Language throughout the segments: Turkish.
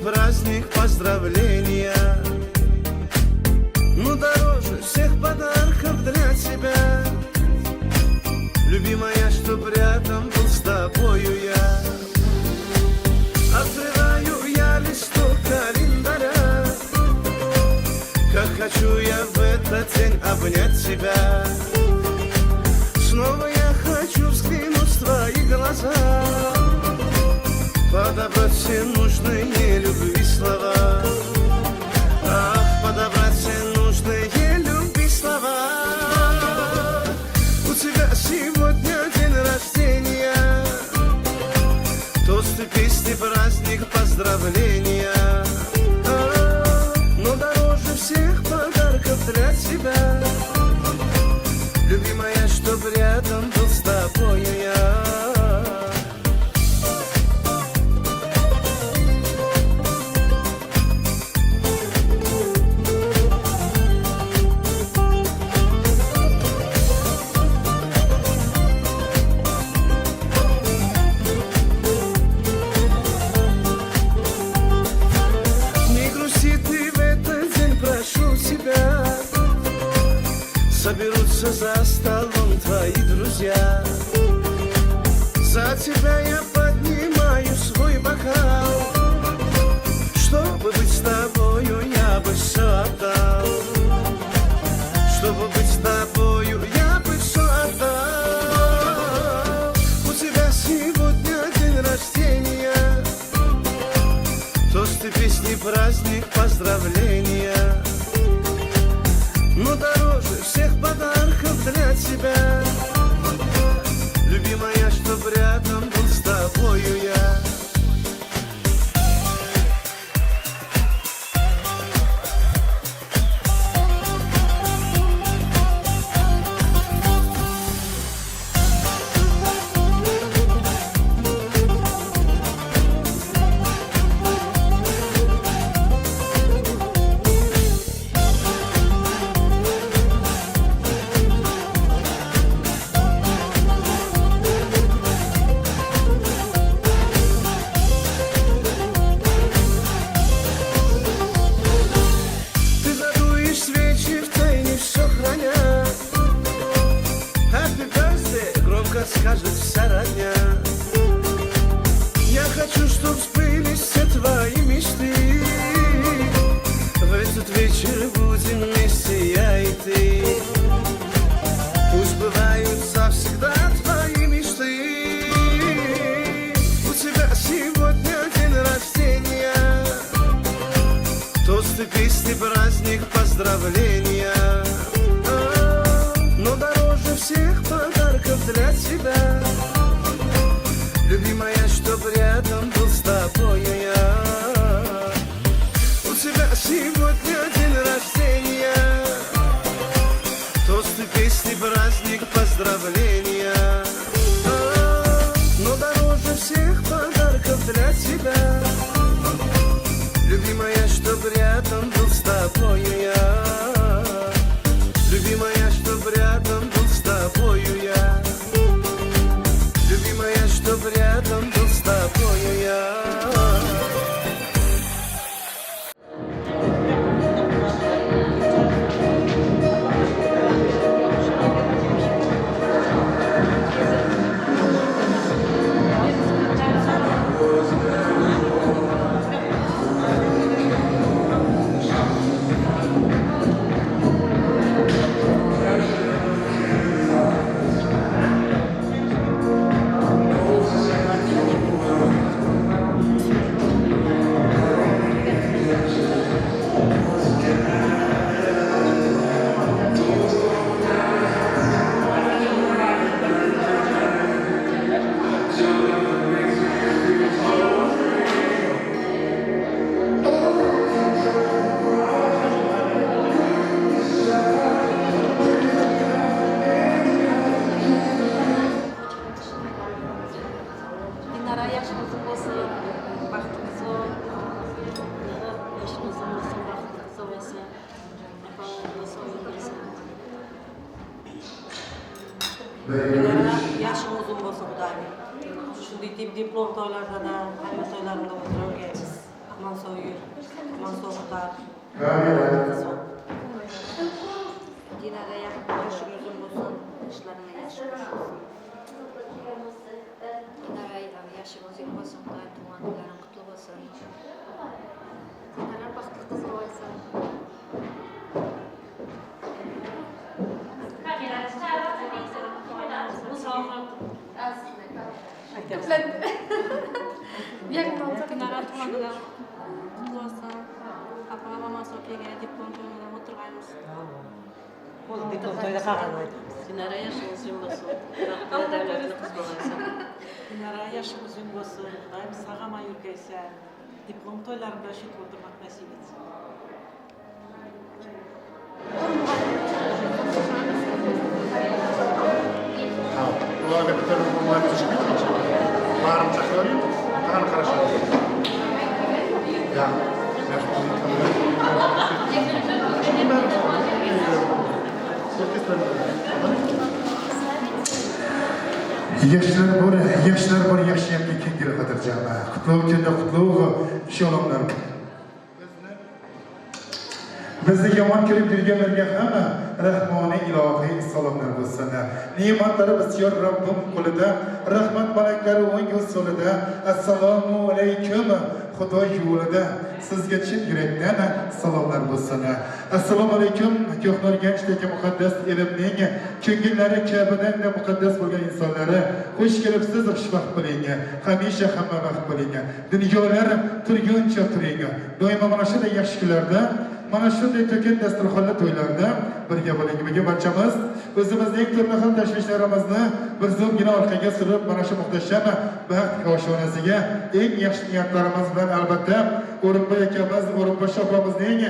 праздник поздравления. Ну дороже всех подарков для тебя, любимая, чтоб рядом был с тобою я. Открываю я листок календаря, как хочу я в этот день обнять тебя. Снова я хочу взглянуть в твои глаза, подобрать все нужные любви слова. Ах, подобрать все нужные любви слова. У тебя сегодня день рождения, тосты, песни, праздник, поздравления. Но дороже всех подарков для тебя, любимая, чтоб рядом был с тобою я. Соберутся за столом твои друзья, за тебя я поднимаю свой бокал. Чтобы быть с тобою, я бы все отдал. Чтобы быть с тобою, я бы все отдал. У тебя сегодня день рождения, тосты, песни, праздник, поздравления. Но дороже всех подарков для тебя, любимая, чтоб рядом был с тобою я. Скажет вся родня. Я хочу, чтоб сбылись все твои мечты. В этот вечер будем вместе я и ты. Пусть бывают завсегда твои мечты. У тебя сегодня день рождения, тосты, песни, праздник, поздравления. Но дороже всех подарков для тебя, любимая, чтоб рядом был с тобою я. У тебя сегодня день рождения, тосты, песни, праздник, поздравления. Но дороже всех подарков для тебя, любимая, чтоб рядом был с тобою я. Любимая, чтоб рядом был с тобою я. Любимая, чтоб рядом был с тобою я. Yaşım uzun olsa bu daim. Şu diplom toylarda da, hamma toylarında o'tirib o'rgaymiz. Mansoyur, Mansoylar. Dinara yaşın uzun olsun, işlerine yaşın olsun. Dinara yaşın uzun olsun, tuğanların kutlu olsun. Dinara baklı kız olsun. Dinara tuğanlar kutlu olsun. Apama Mansoyga diplom to'yida o'tirganmiz. O'zi diplom to'yida qolgan. Dinara yaşın uzun olsun. Rahmat davlatini kutlu olsun. Dinara yaşım uzun bo'lsin. Xudoyim sog'ama yurgaysa, diplom to'ylarida shu o'tirmoq nasib etsin. Ularga bitta muammo chiqmaydi. Barcha ko'ring, qani qarashadi. Ya. Yoshlar bor yashayapti kengir xotirjam. Qutlug' kunda qutlug' sholomlar. Bizni yomon ko'rib yurganlarga hamma rahmoniy ilohiy salomlar bo'lsin. Ne'matlari bisyor Rabbim qo'lida, rahmat malaklari o'ng so'lida. Assalomu alaykum. Xudo yo'lida sizga chin yurakdan salomlar bo'lsin. Assalomu alaykum. Ko'hnar gençlik muqaddas ilmning ko'ngillari kabidan muqaddas bo'lgan insonlari. Xush kelibsiz, xushvaqt bo'ling. Hamisha hamma vaqt bo'ling. Dunyolar turguncha turing. Doimo mana shunday yaxshi kunlarda, mana shunday to'kin dasturxonli to'ylarda birga bo'ling. Bugun barchamiz o'zimizning turli xil tashvishlarimizni bir zo'mgina orqaga surib, mana shu muhtasham baxt koshonasiga eng yaxshi niyatlarimiz bilan albatta O'rinboy akamiz, O'rinboy opamizning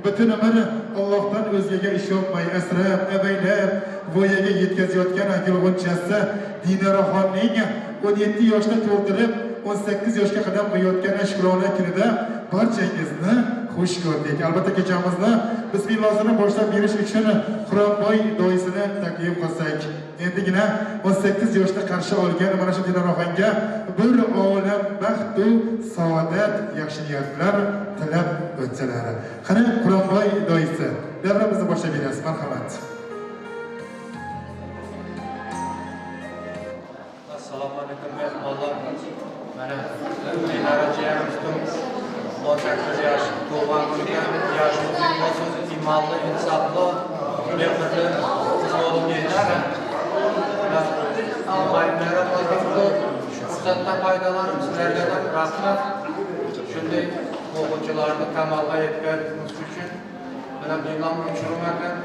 butun umri Allohdan o'zgaga ishonmay asrab, avaylab voyaga yetkazayotgan yolg'onchasi Dinoraxonning 17 yoshda to'ldirib 18 yoshga qadam qo'yayotgan shukrona kunida barchangizni xush ko'rdik. Albatta kechamizni bismillahni boshlab berish uchun Quronboy doisini taklif qilsak, endigina 18 yoshda qarshi olgan mana shu Dinoraxonga bir olam baxt va saodat, yaxshi niyatlar tilab o'tsalar. Qani Quronboy doisi, davramizni boshlab berasiz, marhamat. Assalomu alaykum mehmonlar. Mana Dinara jiyanimizning 18 yosh to'g'an bo'lgan yoshimizning bo'lsin, imonli, insofli, mehrli qiz bo'lib Dinara. Allohga fursatdan foydalanib sizlarga rahmat. Shunday o'quvchilarni kamolga yetkazishimiz uchun mana bilan uchirmagan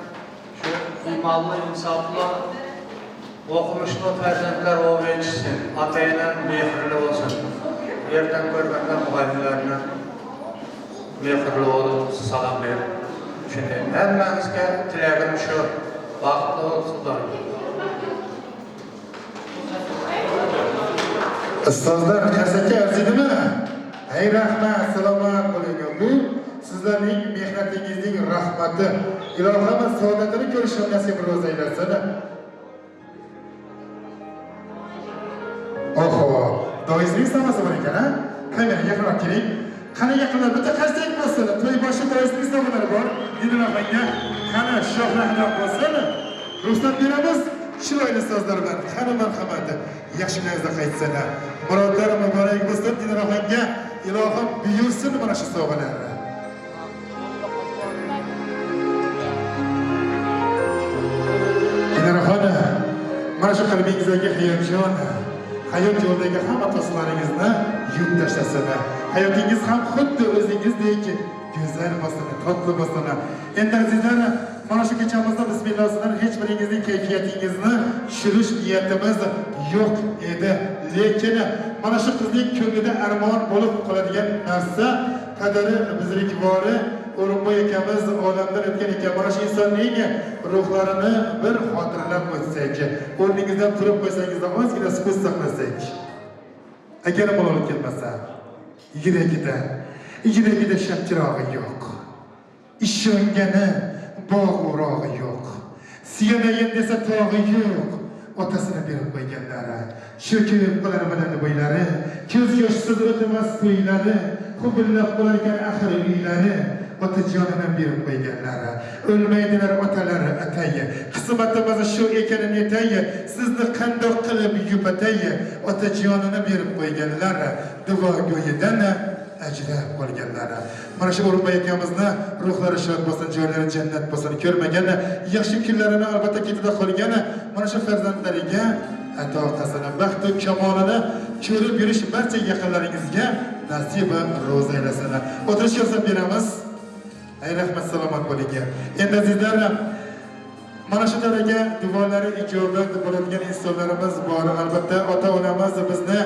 shu imonli, insofli o'qimishli farzandlar o'g'ayishsin, ota-onalar mehrli bo'lsin. Yerdan ko'rganlar muallimlarni mehrli bo'lib salom berib, shunday hammamizga tilagim shu, baxtli bo'lsinlar. Ustozlar qarsakka arziydimi? Ey rahmat, salomat bo'ling. Bu sizlarning mehnatingizning rahmati. Ilohimiz saodatini ko'rishni nasib aylasin. Oho, doizning sanasi bor ekan, ha? Kamera yaqinroq keling. Qani yaqinlar bitta qarsak bo'lsin. To'y boshi doizning sanalari bor. Dinoraxonga qani shohroqroq bo'lsin. Ruxsat beramiz. Chiroyli ustozlar bilan qani marhamat. Yaxshilaringizga qaytsalar. Murodlar muborak bo'lsin. Dinoraxonga ilohim buyursin mana shu sovg'alarni. Dinoraxon, mana shu qalbingizdagi hayajon, hayot yo'lidagi hamma to'siqlaringizni yuvib tashlasin. Hayotingiz ham xuddi o'zingizdek go'zal bo'lsin, totli bo'lsin. Endi azizlar, mana shu kechamizda bismillahdan hech biringizning kayfiyatingizni tushirish niyatimiz yo'q edi. Lekin mana shu qizning ko'nglida armon bo'lib qoladigan narsa qadari bizning bori O'rinboy akamiz olamdan o'tgan ekan. Mana shu insonning ruhlarini bir xotirlab o'tsak, o'rningizdan turib qo'ysangizda ozgina sukut saqlasak. Agar bo'lib kelmasa, yuragida shamchirog'i yo'q. Ishongani bog' o'rog'i yo'q. Suyanayin desa tog'i yo'q. Otasini berib qo'yganlari, shu ko'p qolar biladi bo'ylari, ko'z yoshsiz o'tmas to'ylari, Kubillab qo'ygan axir uylari otajonini berib qo'yganlari. O'lmaydilar otalari atay. Qismatimiz shu ekanini yetay. Sizni qandoq qilib yupatay. Otajonini berib qo'yganlari duo go'yidan ajrab qolganlari. Mana shu O'rinboy akamizni ruhlari shod bo'lsin, joylari jannat bo'lsin. Ko'rmagan yaxshi kunlarini albatta ketida qolgan mana shu farzandlariga ato qilsin. Baxt va kamolini ko'rib yurish barcha yaqinlaringizga nasib va ro'za aylasin. O'tirish ko'rsatib beramiz. Ay rahmat, salomat bo'ling. Endi azizlar, mana shu daraga duolari ijobat bo'ladigan insonlarimiz bor. Albatta ota-onamiz bizni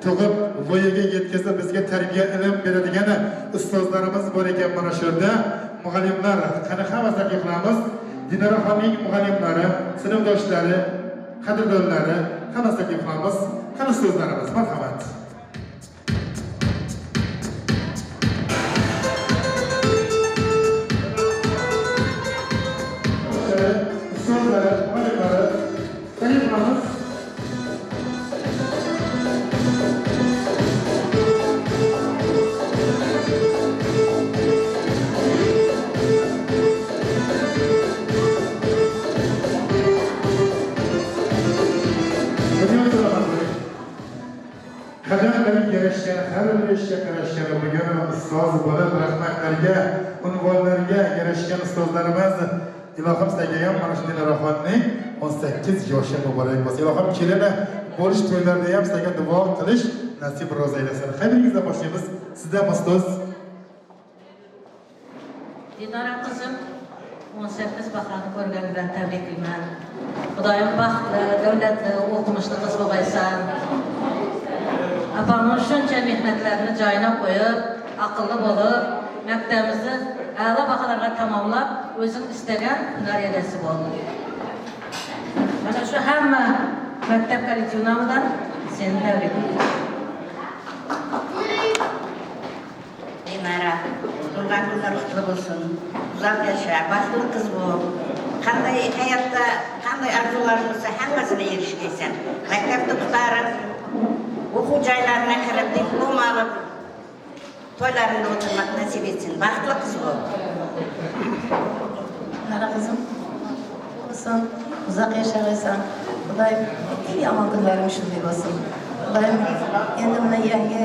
tug'ib voyaga yetkazib bizga tarbiya ilm beradigan ustozlarimiz bor ekan. Mana shu yerda muallimlar, qani hammasi qilamiz. Dinoraxonning muallimlari, sinfdoshlari, qadrdonlari, hammasi qilamiz. Qani ustozlarimiz, marhamat. Ustoz bo'lib rahmatlarga, unvonlarga yarashgan ustozlarimiz ilohim sizlarga ham mana shu Dinoraxonning 18 yoshi muborak bo'lsin. Ilohim kelini bo'lish to'ylarida ham sizlarga duo qilish nasib ro'za aylasin. Qayeringizni boshlaymiz. Sizdan ustoz. Dinora qizim 18 bahoni ko'rgan bilan tabriklayman. Xudoyim baxtli, davlatli, o'qimishli qiz bo'laysan. Apamın shuncha mehnatlarini joyiga qo'yib, aqlli bo'lib, maktabimizni a'lo baholarga tamomlab, o'zing istagan hunar egasi bo'ldi. Mana shu hamma maktab kollektivi nomidan seni tabriklayman. Dinara, tug'ilgan kunlar qutlug' bo'lsin. Uzoq yasha, baxtli qiz bo'l. Qanday hayotda, qanday orzularing bo'lsa, hammasini erishgaysan. Maktabda bitirib, o'quv joylariga kirib, diplom olib, to'ylarida o'tirmak nasib etsin. Baxtli qiz bo'l. Dinara qizim, bo'lsin, uzoq yashaysan. Xudoyim eng yomon kunlaring shunday bo'lsin. Xudoyim endi mana yangi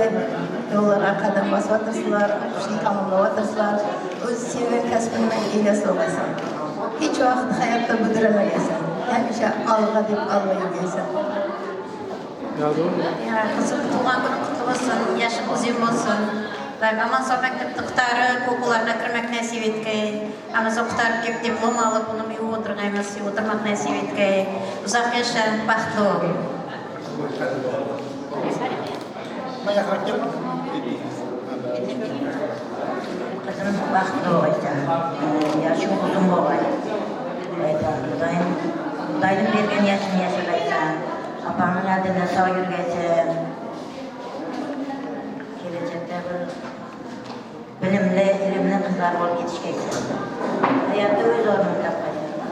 yo'llarga qadam bosib o'tirsizlar, o'qishni tamomlab o'tirsizlar. O'z sevgan kasbingni egasi bo'lasan. Hech vaqt hayotda budiramagansan. Hamisha olg'a deb olg'a yurgansan. Qizim, tug'ilgan kun qutlug' bo'lsin, yoshing uzun bo'lsin. Aman sağ maktabda qutqarib, o'quvlarga kirmak nasib etgay. Aman qutqarib kelib diplom olib, uni yuvib o'tirganmiz, o'tirmak nasib etgay. Uzoq yasha, baxtli bo'l. Qizim baxtli bo'laysan. Yoshing uzun bo'lay. Xudoyim bergan yoshingni yashaysan. Apamning oldida sog' yurgaysan. Kelajakda bir bilimli, ilmli qizlar bo'lib yetishgaysan. Hayotda o'z o'rnini topgaysan.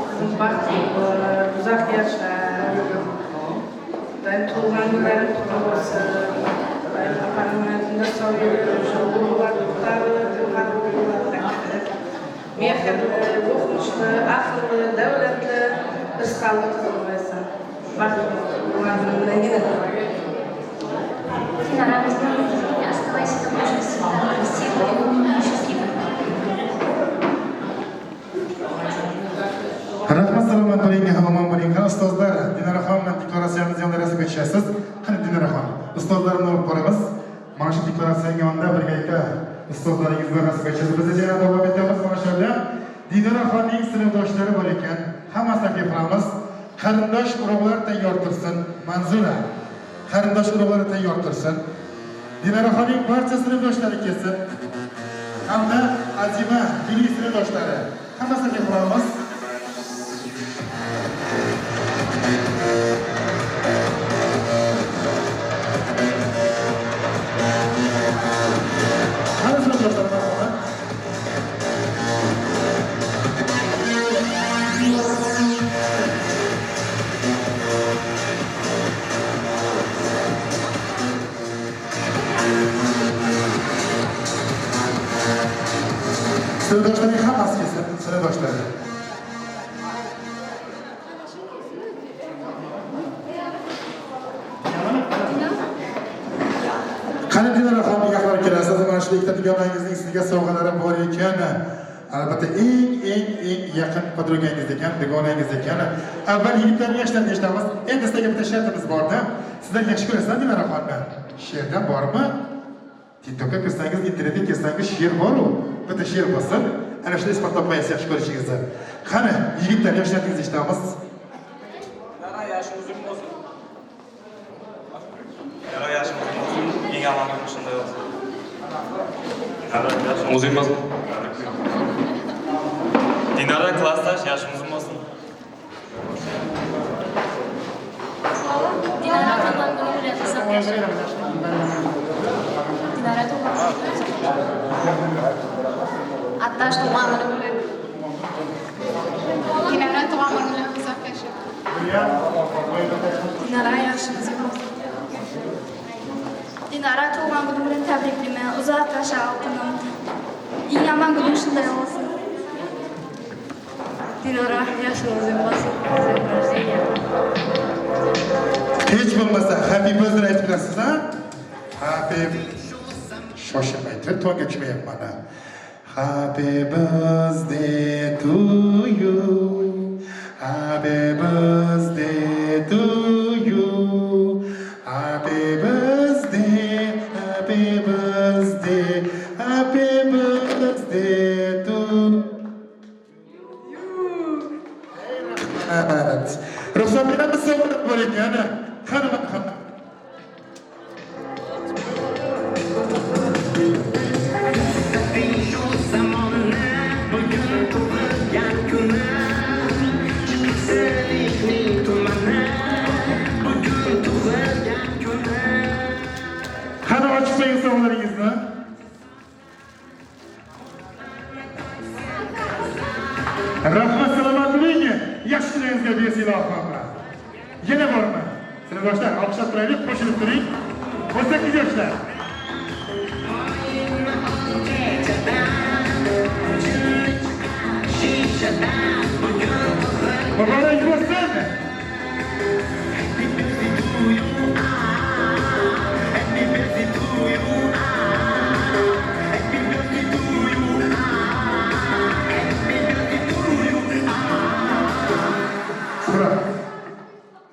Qizim baxtli bo'l, uzoq yasha. Tug'ilgan kunlaring qutlug' bo'lsin. Apamning oldida sog' yurish, o'quvlarni qutqarib, mehrli, o'qimishli, aqlli, davlatli, rizqli qiz bo'lasan. Baxtli bo'l. Dinara, оставайся такой же красивой и счастливой. Rahmat, salomat bo'ling, omon bo'ling. Qani ustozlar, Dinoraxon bilan deklaratsiyamiz yonlarasiga o'tishasiz. Qani Dinoraxon, ustozlarni olib boramiz. Mana shu deklaratsiyaning yonida birgalikda ustozlaringiz bilan o'tishasiz. Biz yana davom etamiz. Mana shu yerda Dinoraxonning sinfdoshlari bor ekan. Hammasini qilamiz. Qarindosh urug'lar tayyor tursin. Manzura, qarindosh urug'lar tayyor tursin. Dinoraxonning barcha sinfdoshlari kelsin. Hamda Azima, diniy sinfdoshlari. Hammasini qilamiz. Sinfdoshlar. Qani Dinora xonimga yaqinlab kelasiz. Mana shu ikkita dugonangizning sizga sovg'alari bor ekan. Albatta eng yaqin podrugangiz ekan, dugonangiz ekan. Avval yigitlarni yoshdan eshitamiz. Endi sizga bitta shartimiz bor-da. Sizlar yaxshi ko'rasizlar Dinora xonim. She'rdan bormi? TikTokka kirsangiz, internetga kirsangiz she'r bor-ku. Bitta she'r bo'lsin. Ana shuni isbotlab qo'yasiz yaxshi ko'rishingizni. Qani yigitlar yoshlaringizni eshitamiz. Yara yaşımızın olsun. Yara yaşımızın olsun. Yine alanın dışında olsun. Yara yaşımızın olsun. Dinara klastaş yaşımızın olsun. Dinara tuğan günü bile kısa yaşıyor. Dinara tuğan. Attaş tuğan günü bile. Dinara tuğan günü bile kısa yaşıyor. Dinara yaşımızın olsun. Dinara tuğan günü bile tebriklime. Uzak yaşa altının. İyi yaman günü şunday olsun. Dinara yaşımızın olsun. Hech bo'lmasa happy birthday aytib berasiz, ha? Happy shoshilmay turib to'nga tushmayapman. Happy birthday to you. Happy birthday to you. Happy birthday, happy birthday, happy birthday to you. Evet. Ruhsat bilen bir savunuk var yani. Hanım. Hanım açmayın savunlarınızı. Rahmet selamat bilgi. Yaşlılığınızda bir silah kalma. Yine var mı? Sinfdoshlar, alqishlab turaylik, qo'shilib turing. 18 yoshlar. Muborak bo'lsin.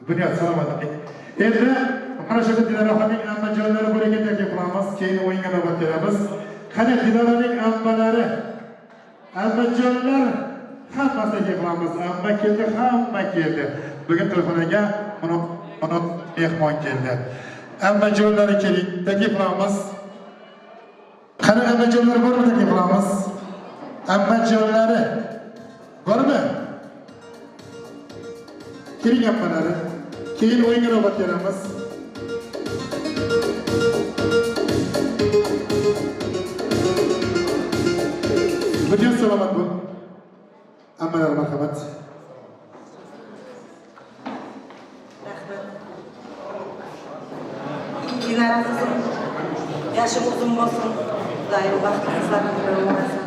Bunyod salomatlik. Endi mana shu Dinora xonimning ammajonlari bo'lagan taklif qilamiz. Keyin o'yinga navbat beramiz. Qani Dinoraning ammalari, ammajonlar hammasi qilamiz. Amma keldi, hamma keldi. Bugun telefonaga uni mehmon keldi. Ammajonlari keling, taklif qilamiz. Qani ammajonlar bormi taklif qilamiz? Ammajonlari bormi? Keling ammalari. Keyin o'yinga navbat beramiz. Bugun salomat bo'l. Ammalar marhamat. Dinara kızım, yaşım uzun olsun. Daim vaxtınızların bir olmasın.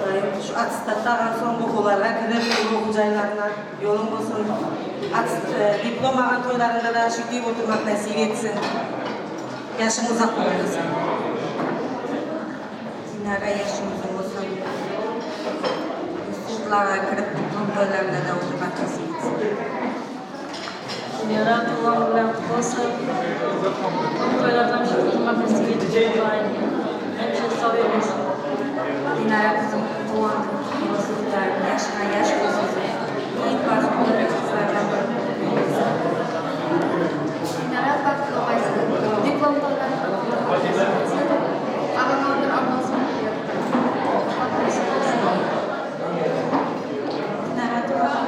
Daim şu atstatlardan son okullara gidip okul caylarına yolun olsun. Diplom algan toylarında da şükür oturmak nasip etsin. Yaşım uzak olmasın. Dinara yaşım uzun olsun. Üstüzlara kırıp diplom toylarında da oturmak nasip etsin. Dinara tuğan günü olsun. Toylardan şükür oturmak nasip etsin. Hemşire sağ olsun. Dinara kızım tuğan olsun. Yaşına yaş olsun. İyi parçaları kızlardan. Dinara baktığı olmasın. Diplom toylarından Ağabeyler anlasın. Dinara tuğan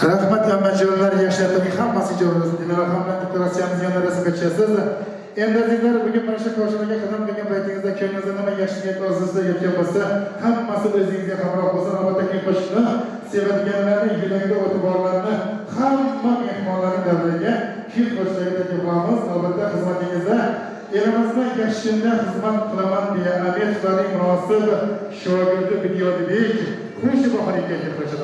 Rahmat ammajonlar, yoshlarning hammasi jo'rasiz. Dinora xonimning deklaratsiyamizni yana rasmga tushasiz. Endi azizlar, bugün mana shu ko'rsatmaga qadam qo'ygan paytingizda ko'nglingizni nima yaxshi niyat orzusida yetgan bo'lsa, hammasi o'zingizga hamroh bo'lsin. Albatta ki qo'shiqni sevadiganlarni, yuragida e'tiborlarini hamma mehmonlarning davriga kir qo'shishga taklif qilamiz. Albatta xizmatingizda elimizda yaxshigina xizmat qilaman deya Amerikaning munosib shogirdi Bidyodibek Qo'shibahoriga kelib qo'shadi.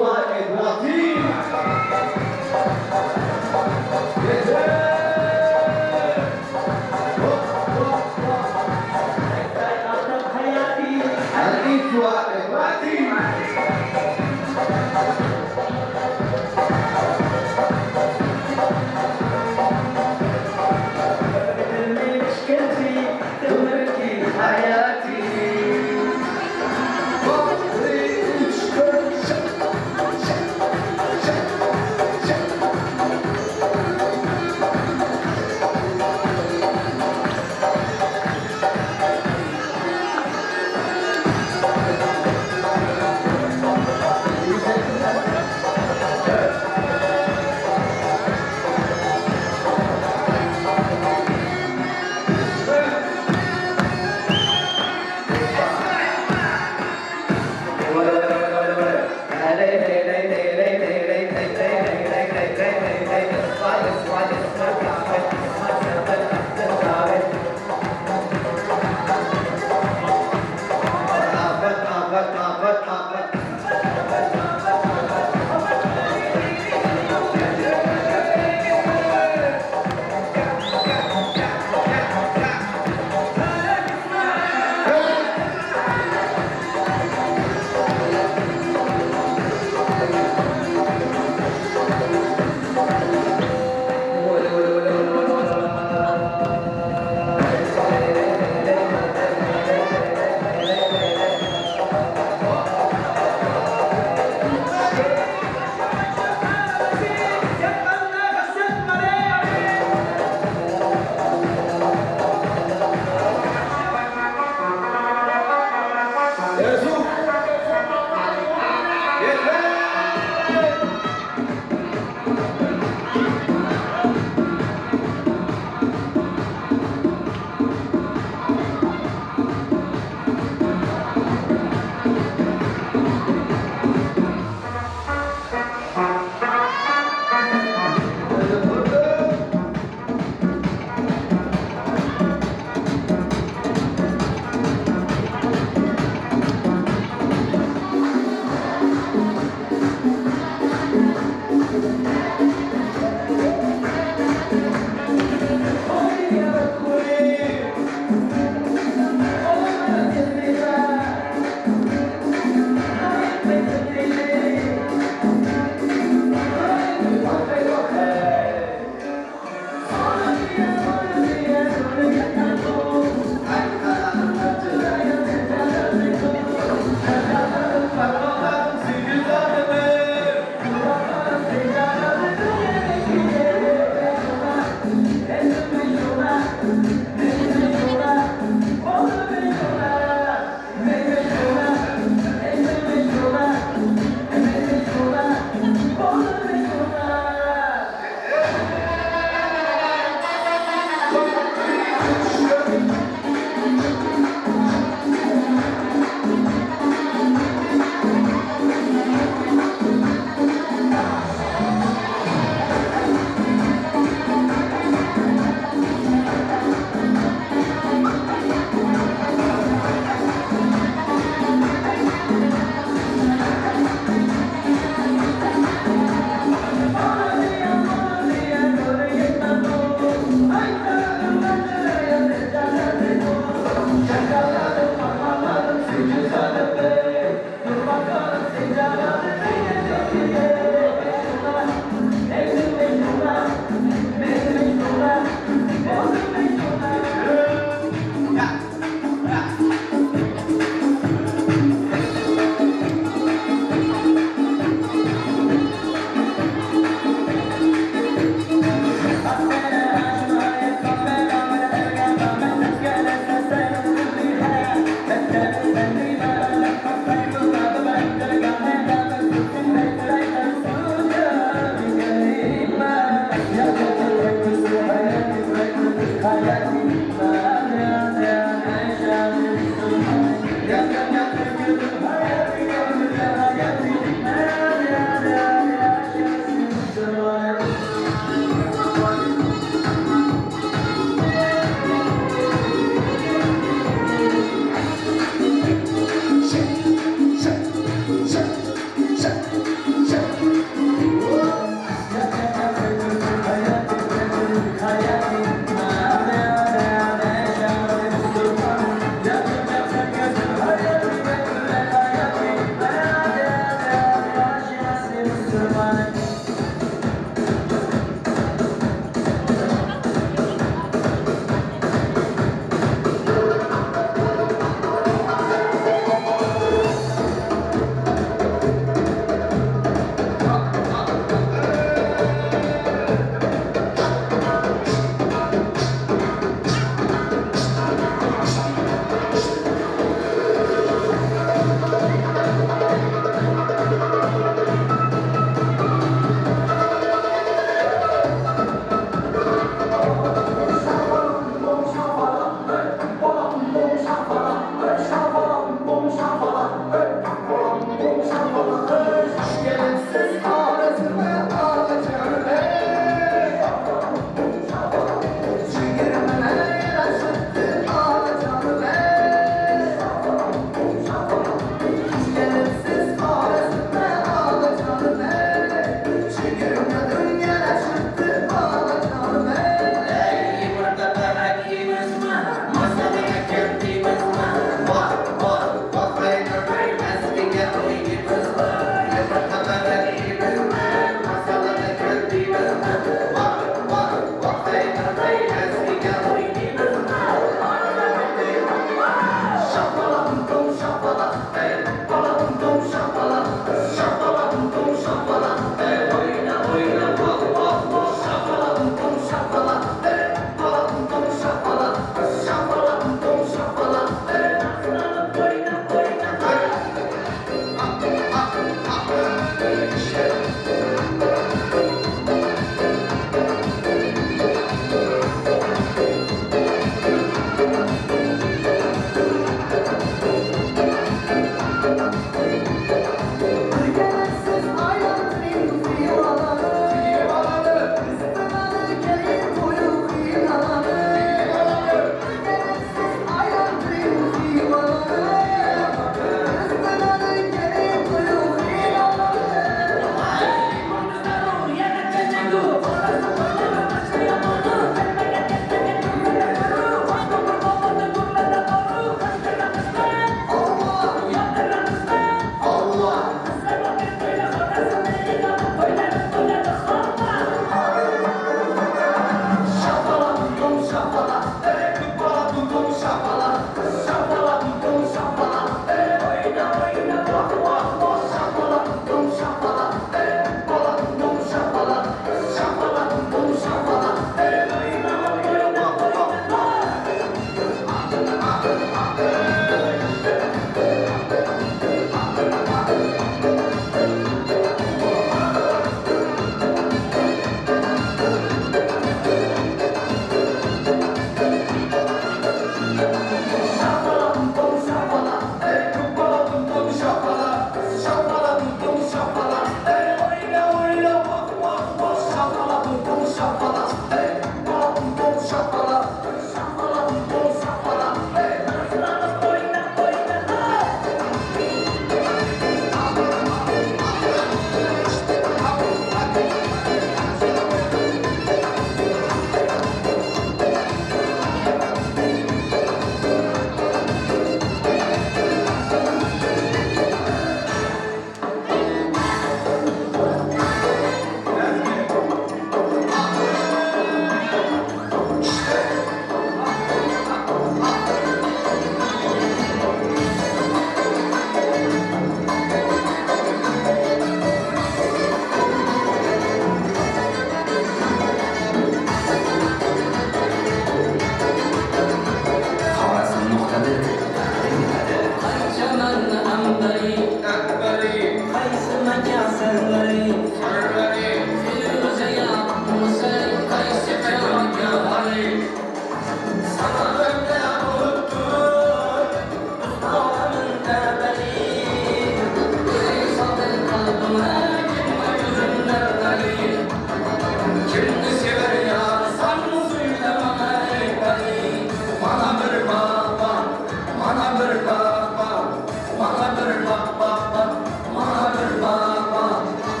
Bana bir bak bak bak, bana bir bak bak.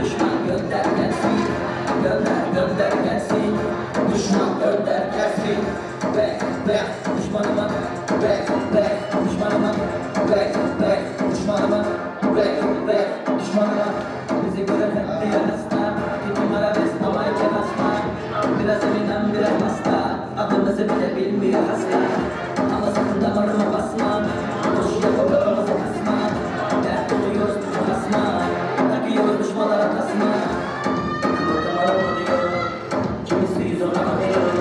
Düşman gönder gelsin, gönder Biraz eminim biraz hasta, adımızı bile bilmiyor hasta. Ama sakın damarıma basma, boş yapılarımızı kasma. Dert oluyoruz kasma, takıyoruz düşmanlara tasma. Kımıldamalım diyor, kimisi yüz ona bakıyor.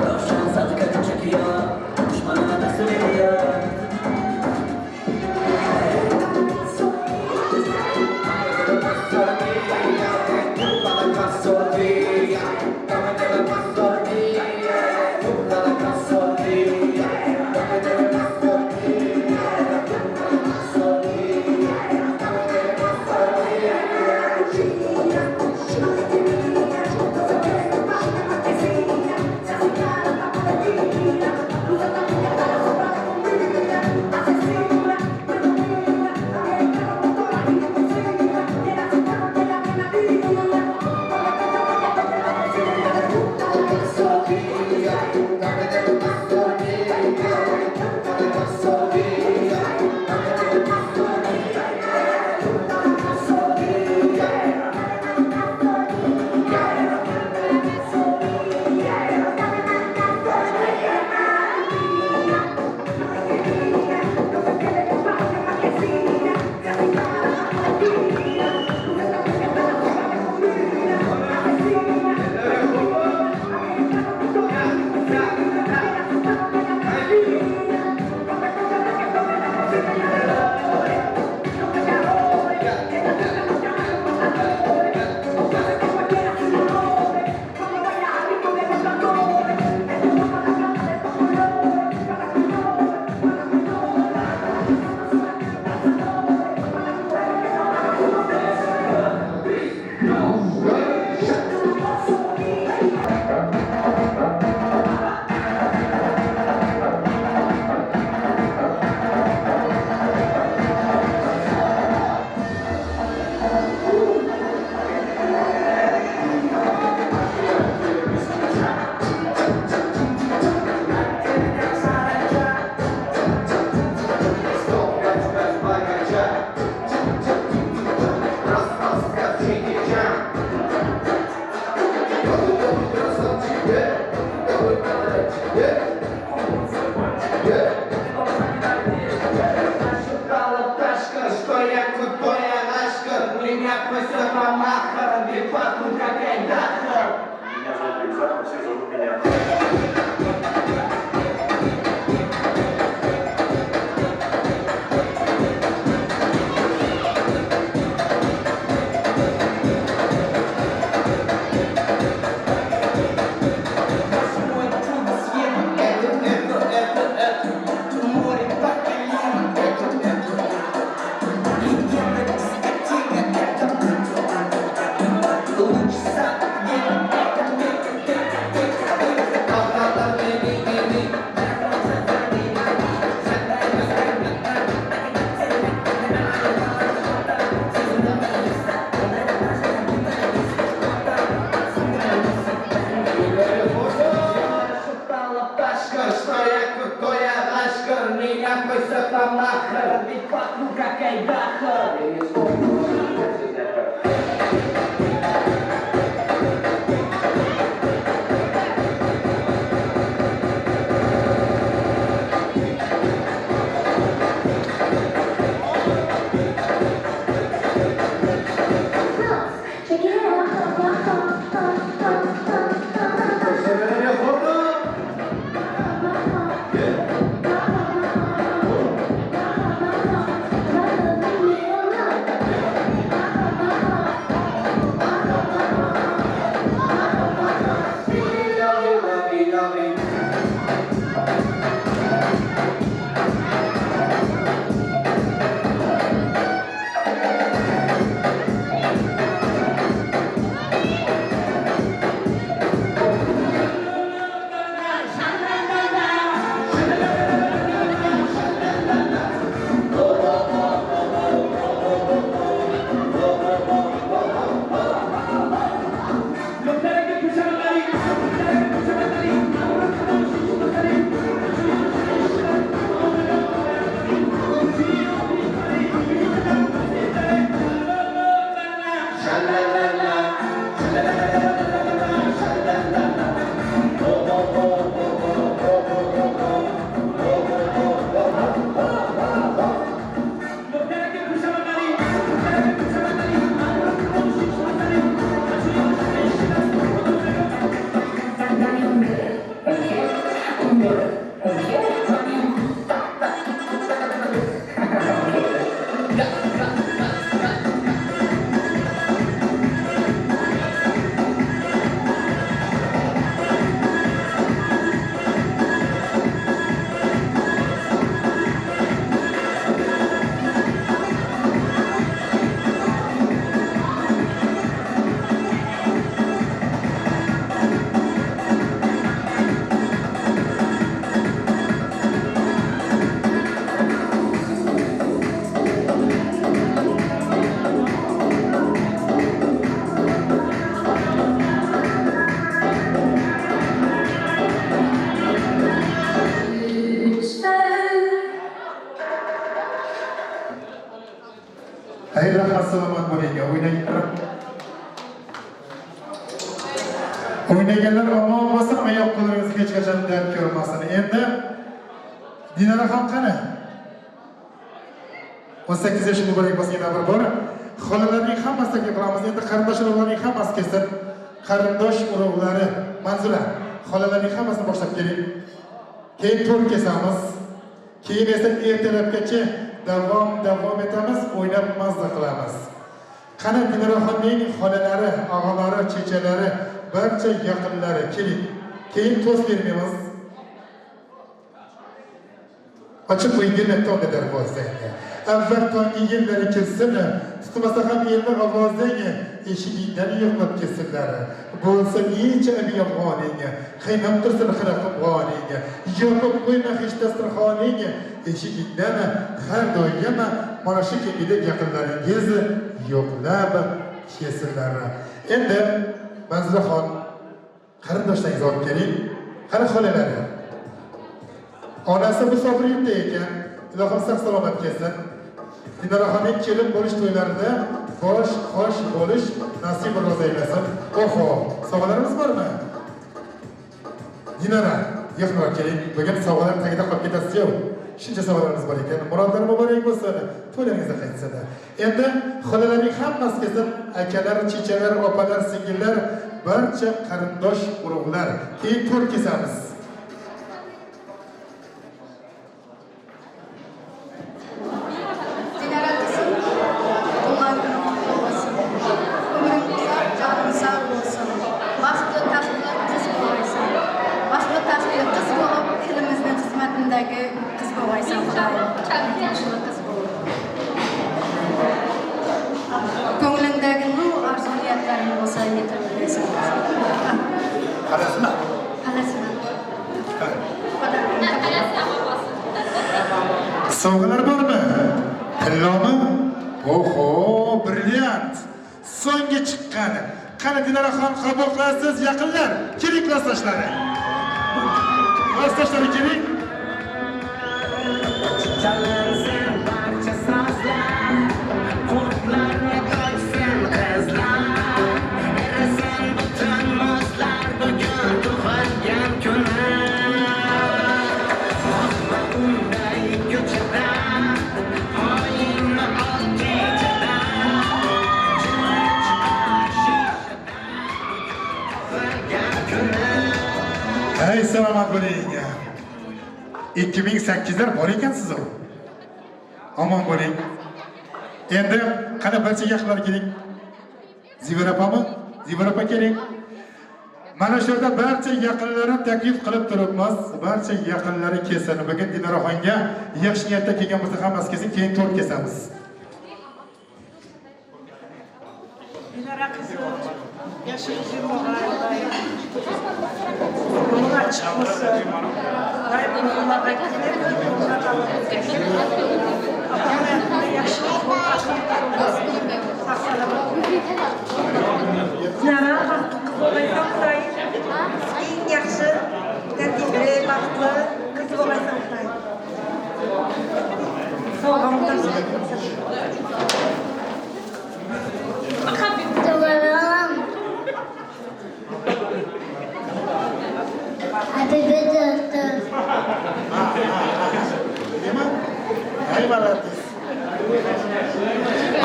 Rafşan sadık acı çekiyor, düşmanına da söylüyor. Yeah. Oynaganlar omon bo'lsin, oyoq qo'llaringiz hech qachon dard ko'rmasin. Endi Dinara ham qani? 18 yoshga bo'lib bo'lgan davr bor. Xolalarning hammasiga qilamiz. Endi qarindosh urug'larning hammasi kelsin. Qarindosh urug'lari Manzura, xolalarning hammasini boshlab keling. Keyin to'r kesamiz. Keyin esa ertalabgacha davom etamiz, o'ynab mazza qilamiz. Qani Dinaroxonning xolalari, og'alari, chechalari, barcha yaqinlari keling. Keyin to'st bermaymiz. Açık uygun tonda darvozanga. Avval tongi yillari kelsin, tutmasa ham elni ovozanga eshigingdan yo'qlab kelsinlar. Bo'lsa necha abiyafg'oningga, qaynab tursin xiraqibg'oningga, yopib qo'yma hech dasturxoningga, eshigingdan har doim mana shu kengidek yaqinlaringiz yo'qlab kelsinlar. Endi Manzuraxon qarindoshlaringiz olib keling. Qani xolalari. Onasi musofir yurtda ekan, Ilohim sog' salomat kelsin. Dinaroxonning kelin bo'lish to'ylarida bosh qosh bo'lish nasib ro'za aylasin. Oho, sovg'alarimiz bormi? Dinara, yaqinroq keling. Bugun sovg'alar tagida qolib ketasiz-ku. Shuncha sovg'alarimiz bor ekan. Murodlar muborak bo'lsin. To'ylaringizga qaytsin. Endi xolalarning hammasi kelsin. Akalar, chechalar, opalar, singillar, barcha qarindosh urug'lar. Keyin to'r kesamiz. Ko'nglingdagi bu arzu-niyatlaring bo'lsa yetilmaysan. Qalasizmi? Qalasizmi? Sovg'alar bormi? Tillomi? Oho, brilliant. So'nggi chiqqan. Qani Dinaroxon qabul qilasiz, yaqinlar. Keling klassdoshlari. Klassdoshlari keling. Çalınsın parça sazlar, kurtlarını koysun kızlar. Erisin bütün muzlar bugün tug'ilgan kuni. Bunday ko'chada, oyingni ol kechada. Tug'ilgan kuni. Hey, salomat bo'ling. 2008'lar bor ekansiz o. Omon bo'ling. Endi qani barcha yaqinlar keling. Zivara opami? Zivara opa keling. Mana shu yerda barcha yaqinlarim taklif qilib turibmiz. Barcha yaqinlari kelsin. Bugun Dinaroxonga yaxshi niyatda kelgan bo'lsa hammasi kelsin, keyin to'rt kesamiz. Dinara qizi yashi 20 yo'lun ochiq bo'lsin. Doim yo'llarga kelib, Dinara qiz bo'laysan, Xudoy. Eng yaxshi, tartibli, baxtli qiz bo'laysan, Xudoy. Sog'lom bo'lsin.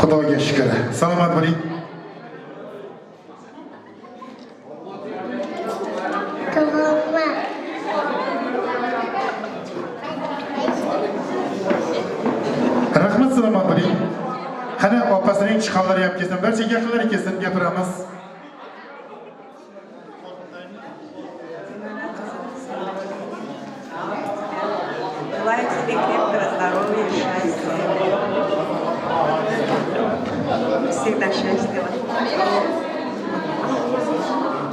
Xudoga shukr. Salomat bo'ling. Rahmat, salomat bo'ling. Qani opasining chiqanlari ham kelsin, barcha yaqinlari kelsin, gapiramiz. Желаю тебе крепкого здоровья, счастья. Всегда счастлива.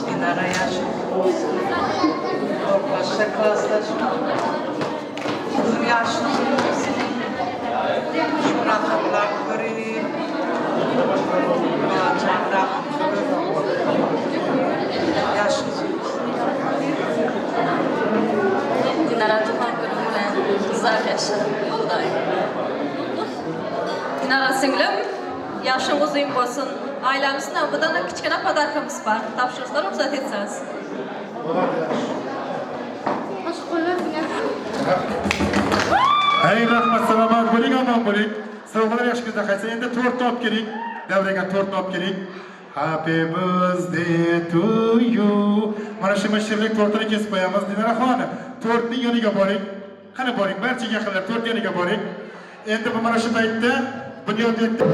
Dinara yaşlı olsun. Başka klaslaşma. Kızım yaşlı olsun. Şu rahatlar göreyim. Çok rahat. Yaşlı olsun. Dinara tug'an kuni bilan uzoq yasha, Xudoy. Dinara singlim, yaxshi o'zing bo'lsin. Ailemizin avludan da küçükene padarkamız var. Tapşırırslar ruhsat etseniz. Hey rahmat salomat bo'ling, omon bo'ling. Sovg'alar yaxshi kuzda qaytsa, endi tortni olib keling. Davraga tortni olib keling. Happy birthday to you. Mana shu mashhurlik tortini kesib qo'yamiz. Dinara xonim, tortning yoniga boring. Qani boring, barcha yaqinlar tort yoniga boring. Endi bu mana shu paytda bunyodbekda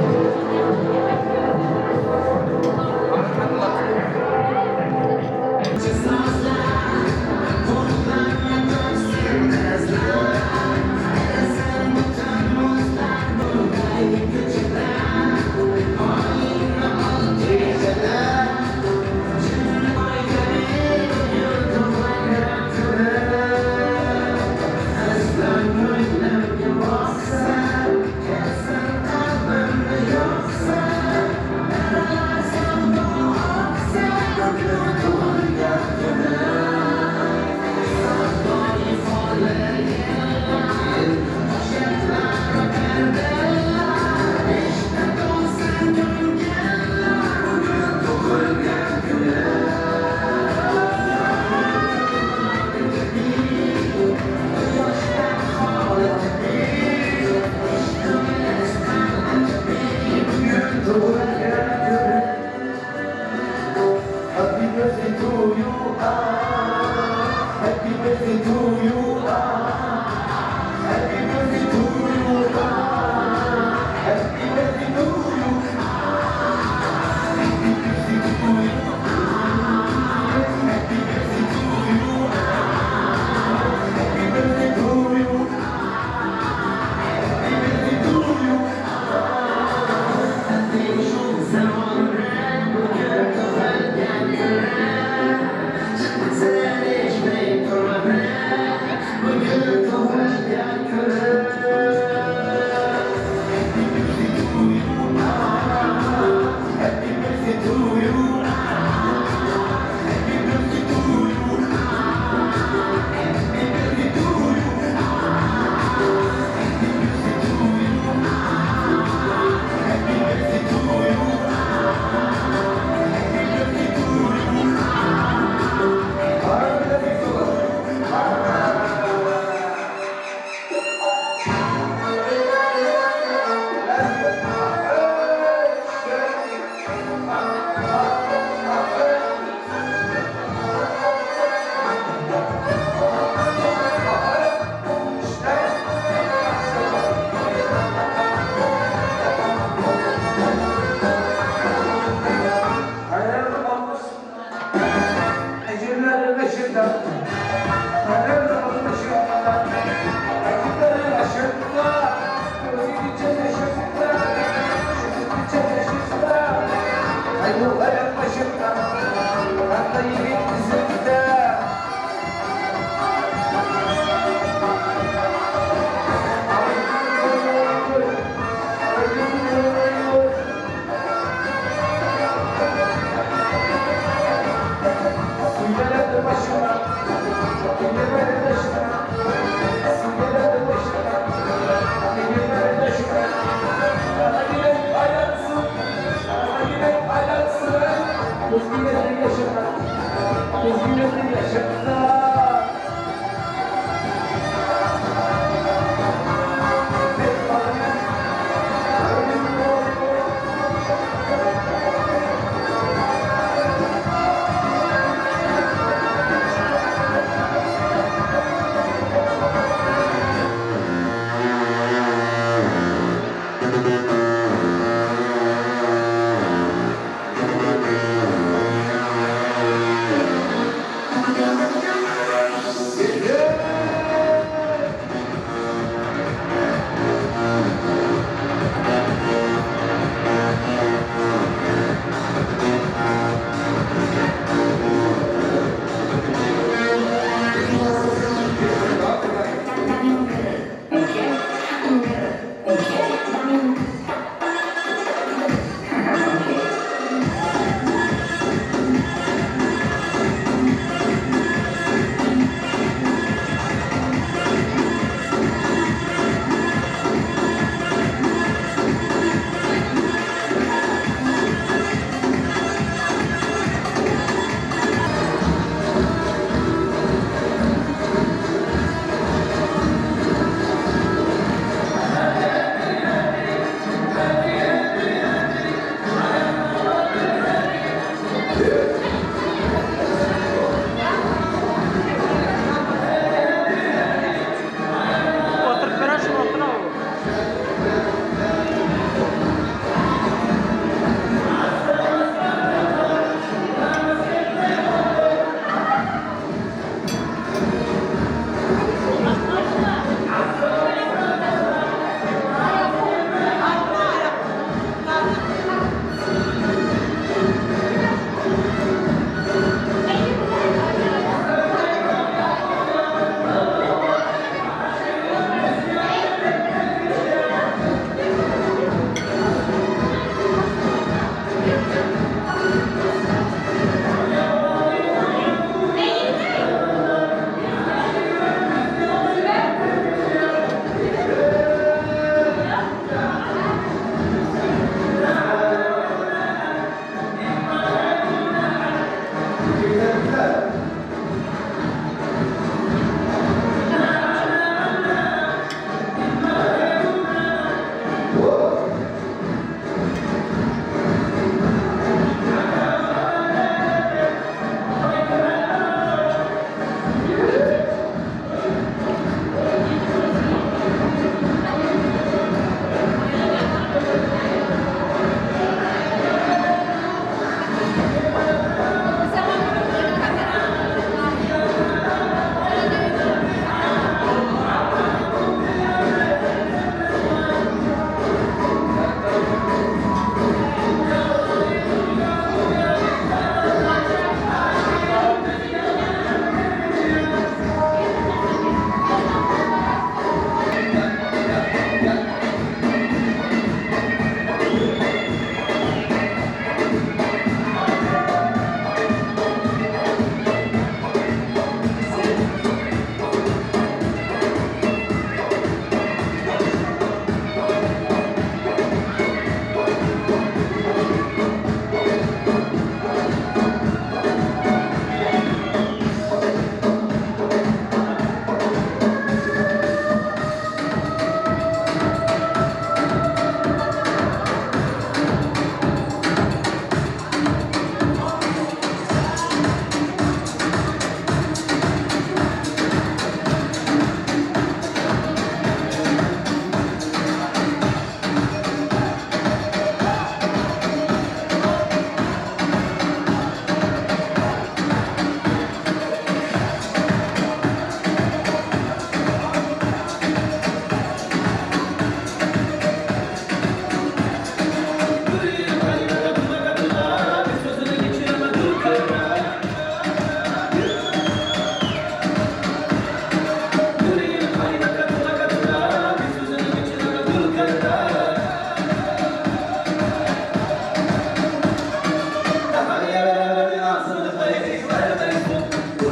Başıma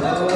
Bravo.